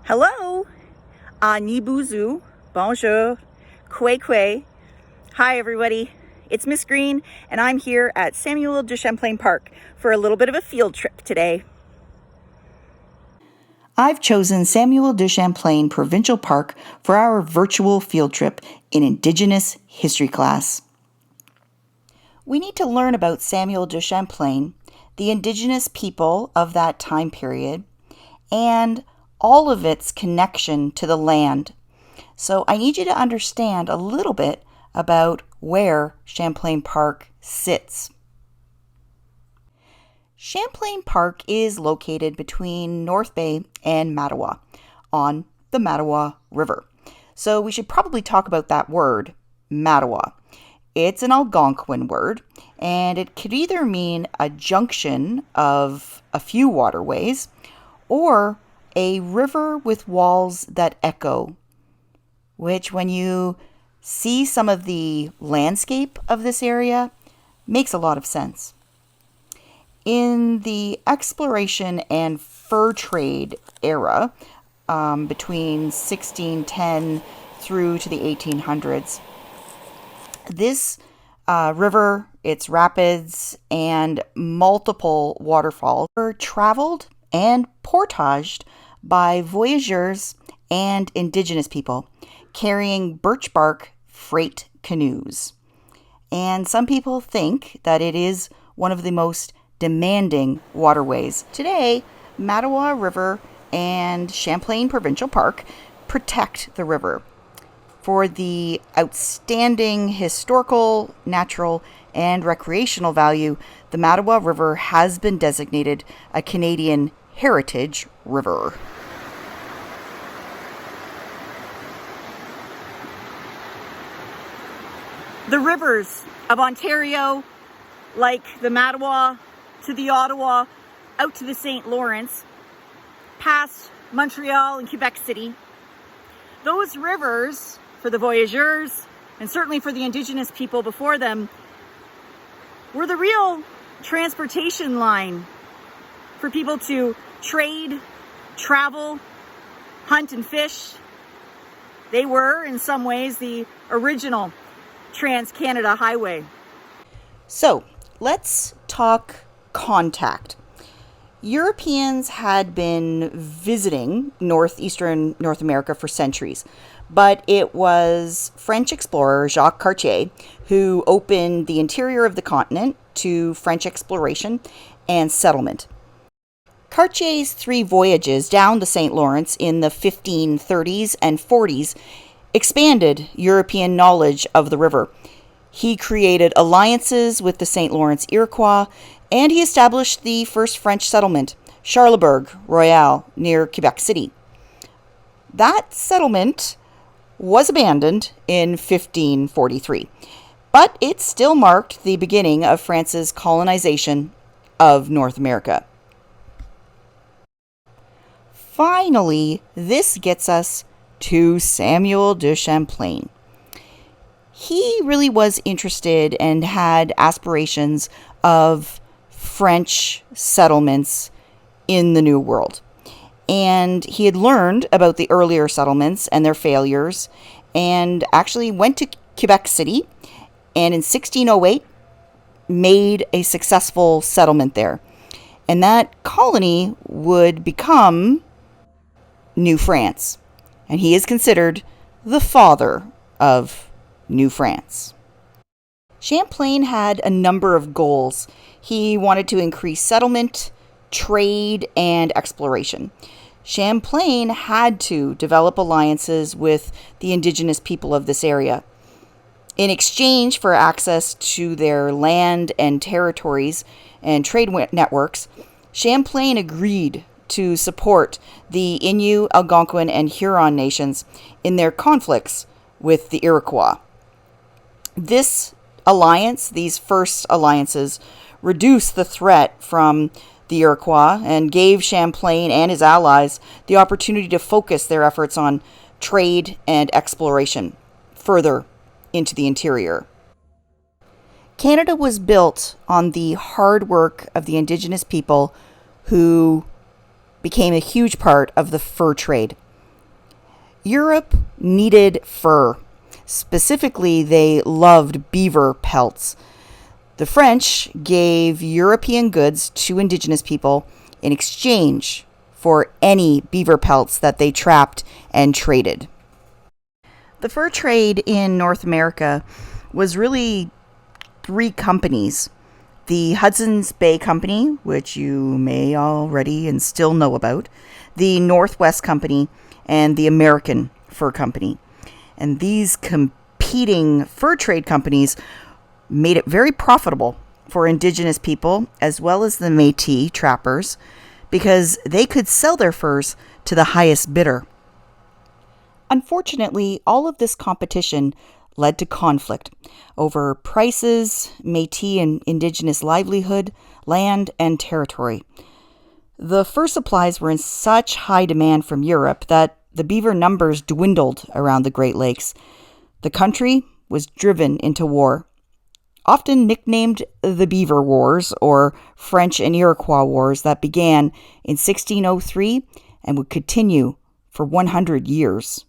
Hello, Nibuzu, bonjour, kwe. Hi everybody, it's Ms.Green and I'm here at Samuel de Champlain Park for a little bit of a field trip today. I've chosen Samuel de Champlain Provincial Park for our virtual field trip in Indigenous History class. We need to learn about Samuel de Champlain, the Indigenous people of that time period, and all of its connection to the land. So I need you to understand a little bit about where Champlain Park sits. Champlain Park is located between North Bay and Mattawa on the Mattawa River. So we should probably talk about that word, Mattawa. It's an Algonquin word, and it could either mean a junction of a few waterways or a river with walls that echo, which when you see some of the landscape of this area makes a lot of sense. In the exploration and fur trade era, between 1610 through to the 1800s, this river, its rapids, and multiple waterfalls were traveled and portaged by voyageurs and Indigenous people carrying birch bark freight canoes. And some people think that it is one of the most demanding waterways. Today, Mattawa River and Champlain Provincial Park protect the river. For the outstanding historical, natural, and recreational value, the Mattawa River has been designated a Canadian Heritage River. The rivers of Ontario, like the Mattawa to the Ottawa, out to the St. Lawrence, past Montreal and Quebec City, those rivers, for the voyageurs, and certainly for the Indigenous people before them, were the real transportation line for people to trade, travel, hunt, and fish. They were, in some ways, the original Trans-Canada Highway. So, let's talk contact. Europeans had been visiting northeastern North America for centuries, but it was French explorer Jacques Cartier who opened the interior of the continent to French exploration and settlement. Cartier's 3 voyages down the St. Lawrence in the 1530s and 40s expanded European knowledge of the river. He created alliances with the St. Lawrence Iroquois, and he established the first French settlement, Charlesbourg Royal, near Quebec City. That settlement was abandoned in 1543, but it still marked the beginning of France's colonization of North America. Finally, this gets us to Samuel de Champlain. He really was interested and had aspirations of French settlements in the New World. And he had learned about the earlier settlements and their failures, and actually went to Quebec City, and in 1608 made a successful settlement there. And that colony would become New France. And he is considered the father of New France. Champlain had a number of goals. He wanted to increase settlement, trade, and exploration. Champlain had to develop alliances with the Indigenous people of this area. In exchange for access to their land and territories and trade networks, Champlain agreed to support the Innu, Algonquin, and Huron nations in their conflicts with the Iroquois. This alliance, these first alliances, reduced the threat from the Iroquois and gave Champlain and his allies the opportunity to focus their efforts on trade and exploration further into the interior. Canada was built on the hard work of the Indigenous people who became a huge part of the fur trade. Europe needed fur. Specifically, they loved beaver pelts. The French gave European goods to Indigenous people in exchange for any beaver pelts that they trapped and traded. The fur trade in North America was really three companies: the Hudson's Bay Company, which you may already and still know about, the Northwest Company, and the American Fur Company. And these competing fur trade companies made it very profitable for Indigenous people as well as the Métis trappers, because they could sell their furs to the highest bidder. Unfortunately, all of this competition led to conflict over prices, Métis and Indigenous livelihood, land, and territory. The fur supplies were in such high demand from Europe that the beaver numbers dwindled around the Great Lakes. The country was driven into war, often nicknamed the Beaver Wars, or French and Iroquois Wars, that began in 1603 and would continue for 100 years.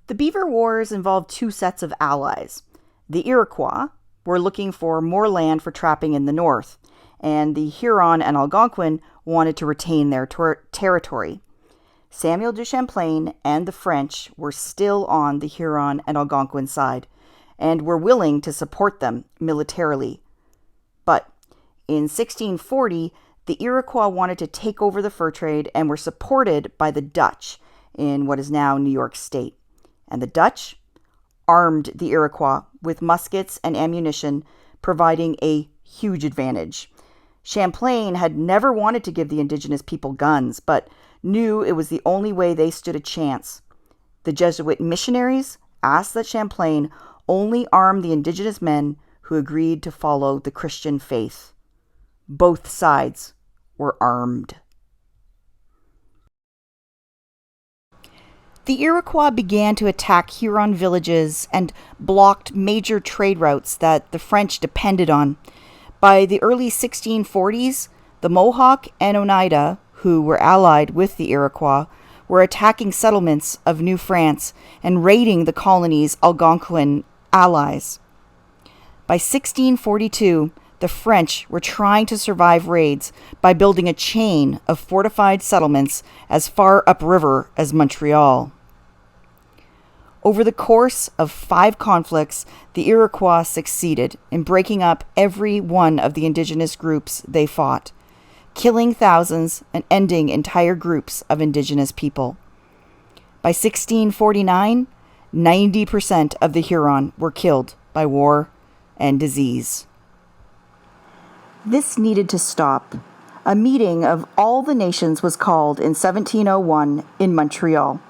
The Beaver Wars involved two sets of allies. The Iroquois were looking for more land for trapping in the north, and the Huron and Algonquin wanted to retain their territory. Samuel de Champlain and the French were still on the Huron and Algonquin side, and were willing to support them militarily. But in 1640, the Iroquois wanted to take over the fur trade and were supported by the Dutch in what is now New York State. And the Dutch armed the Iroquois with muskets and ammunition, providing a huge advantage. Champlain had never wanted to give the Indigenous people guns, but knew it was the only way they stood a chance. The Jesuit missionaries asked that Champlain only arm the Indigenous men who agreed to follow the Christian faith. Both sides were armed. The Iroquois began to attack Huron villages and blocked major trade routes that the French depended on. By the early 1640s, the Mohawk and Oneida, who were allied with the Iroquois, were attacking settlements of New France and raiding the colony's Algonquin allies. By 1642, the French were trying to survive raids by building a chain of fortified settlements as far upriver as Montreal. Over the course of 5 conflicts, the Iroquois succeeded in breaking up every one of the Indigenous groups they fought, killing thousands and ending entire groups of Indigenous people. By 1649, 90% of the Huron were killed by war and disease. This needed to stop. A meeting of all the nations was called in 1701 in Montreal.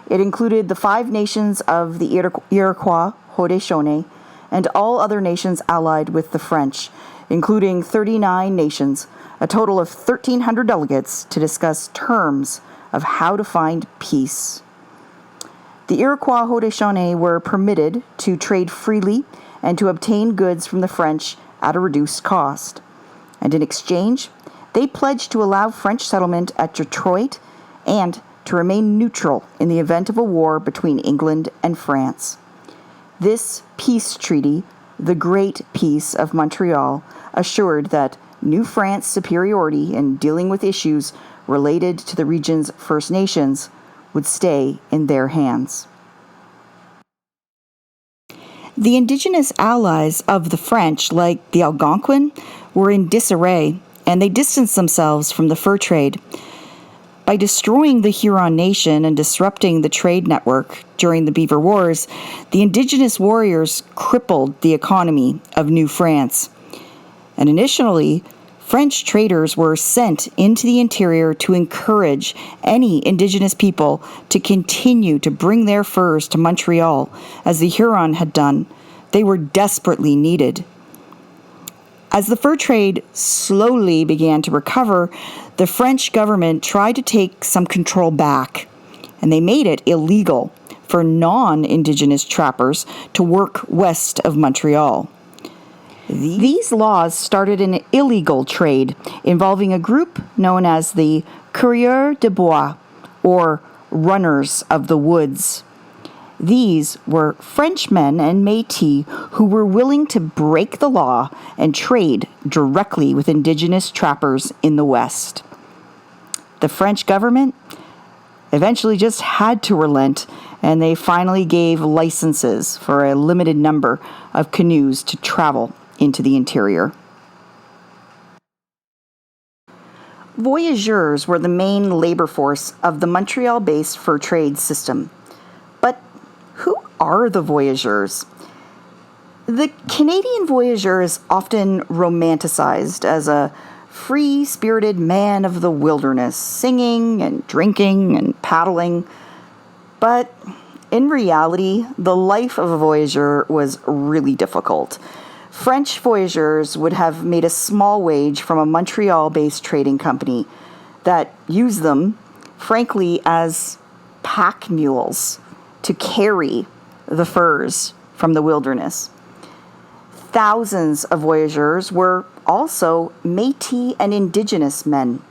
It included the 5 nations of the Iroquois, Haudenosaunee, and all other nations allied with the French, including 39 nations, a total of 1,300 delegates to discuss terms of how to find peace. The Iroquois Haudenosaunee were permitted to trade freely and to obtain goods from the French at a reduced cost. And in exchange, they pledged to allow French settlement at Detroit and to remain neutral in the event of a war between England and France. This peace treaty, the Great Peace of Montreal, assured that New France's superiority in dealing with issues related to the region's First Nations would stay in their hands. The Indigenous allies of the French, like the Algonquin, were in disarray, and they distanced themselves from the fur trade. By destroying the Huron Nation and disrupting the trade network during the Beaver Wars, the Indigenous warriors crippled the economy of New France. And initially, French traders were sent into the interior to encourage any Indigenous people to continue to bring their furs to Montreal, as the Huron had done. They were desperately needed. As the fur trade slowly began to recover, the French government tried to take some control back, and they made it illegal for non-Indigenous trappers to work west of Montreal. These laws started an illegal trade involving a group known as the Coureurs de bois, or runners of the woods. These were Frenchmen and Métis who were willing to break the law and trade directly with Indigenous trappers in the West. The French government eventually just had to relent, and they finally gave licenses for a limited number of canoes to travel into the interior. Voyageurs were the main labor force of the Montreal-based fur trade system. But who are the voyageurs? The Canadian voyageur is often romanticized as a free-spirited man of the wilderness, singing and drinking and paddling. But in reality, the life of a voyageur was really difficult. French voyageurs would have made a small wage from a Montreal-based trading company that used them, frankly, as pack mules to carry the furs from the wilderness. Thousands of voyageurs were also Métis and Indigenous men.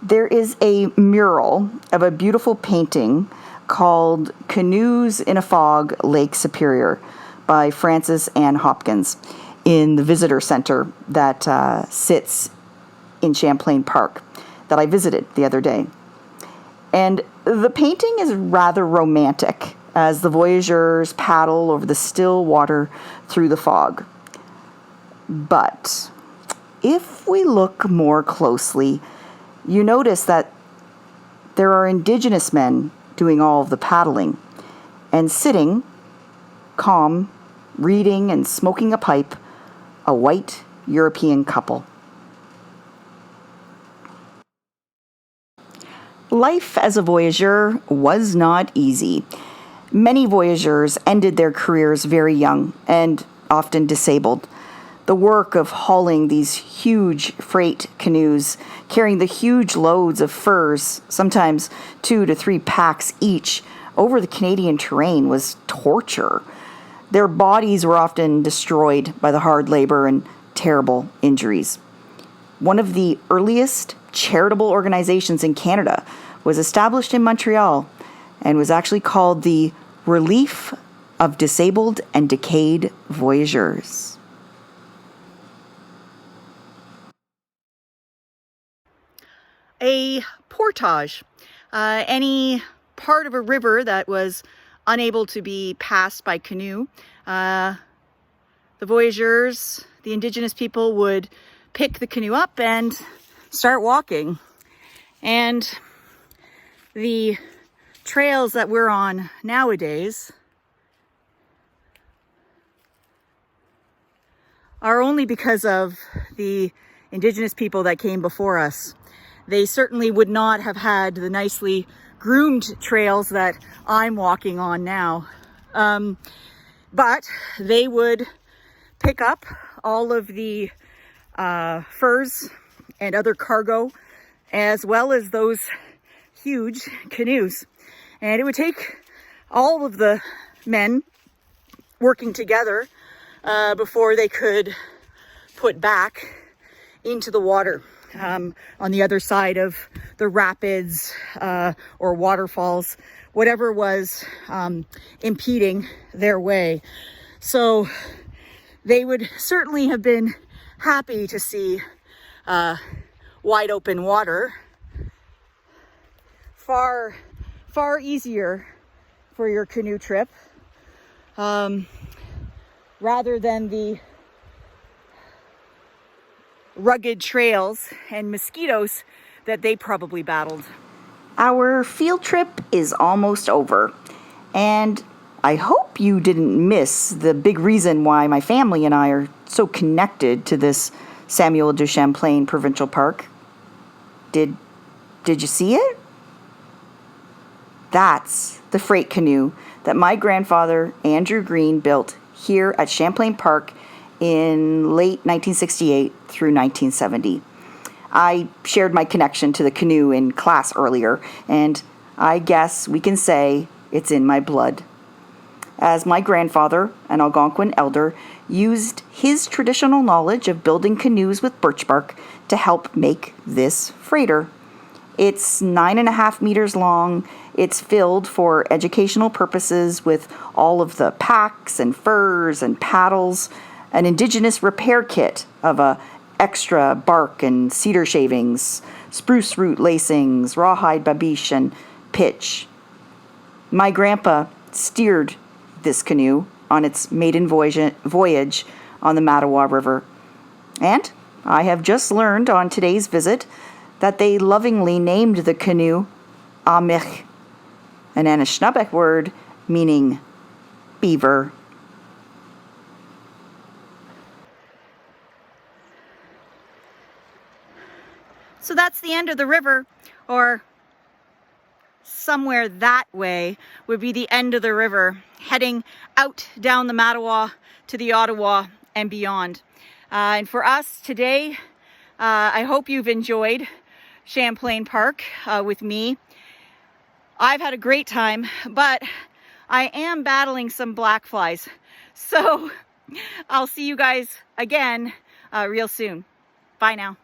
There is a mural of a beautiful painting called Canoes in a Fog, Lake Superior by Frances Ann Hopkins in the visitor center that sits in Champlain Park that I visited the other day. And the painting is rather romantic as the voyageurs paddle over the still water through the fog. But if we look more closely, you notice that there are Indigenous men doing all of the paddling and sitting, calm, reading and smoking a pipe, a white European couple. Life as a voyageur was not easy. Many voyageurs ended their careers very young and often disabled. The work of hauling these huge freight canoes, carrying the huge loads of furs, sometimes 2 to 3 packs each, over the Canadian terrain was torture. Their bodies were often destroyed by the hard labor and terrible injuries. One of the earliest charitable organizations in Canada was established in Montreal and was actually called the Relief of Disabled and Decayed Voyageurs. A portage, any part of a river that was unable to be passed by canoe. The voyageurs, the Indigenous people, would pick the canoe up and start walking. And the trails that we're on nowadays are only because of the Indigenous people that came before us. They certainly would not have had the nicely groomed trails that I'm walking on now. But they would pick up all of the furs and other cargo, as well as those huge canoes. And it would take all of the men working together before they could put back into the water. On the other side of the rapids or waterfalls, whatever was impeding their way. So they would certainly have been happy to see wide open water. Far easier for your canoe trip rather than the rugged trails and mosquitoes that they probably battled. Our field trip is almost over, and I hope you didn't miss the big reason why my family and I are so connected to this Samuel de Champlain Provincial Park. Did you see it? That's the freight canoe that my grandfather, Andrew Green, built here at Champlain Park in late 1968 through 1970. I shared my connection to the canoe in class earlier, and I guess we can say it's in my blood. As my grandfather, an Algonquin elder, used his traditional knowledge of building canoes with birch bark to help make this freighter. It's 9.5 meters long. It's filled for educational purposes with all of the packs and furs and paddles, an indigenous repair kit of extra bark and cedar shavings, spruce root lacings, rawhide babiche, and pitch. My grandpa steered this canoe on its maiden voyage on the Mattawa River. And I have just learned on today's visit that they lovingly named the canoe Amich, an Anishinaabe word meaning beaver. So that's the end of the river, or somewhere that way would be the end of the river, heading out down the Mattawa to the Ottawa and beyond. And for us today, I hope you've enjoyed Champlain Park with me. I've had a great time, but I am battling some black flies. So I'll see you guys again real soon. Bye now.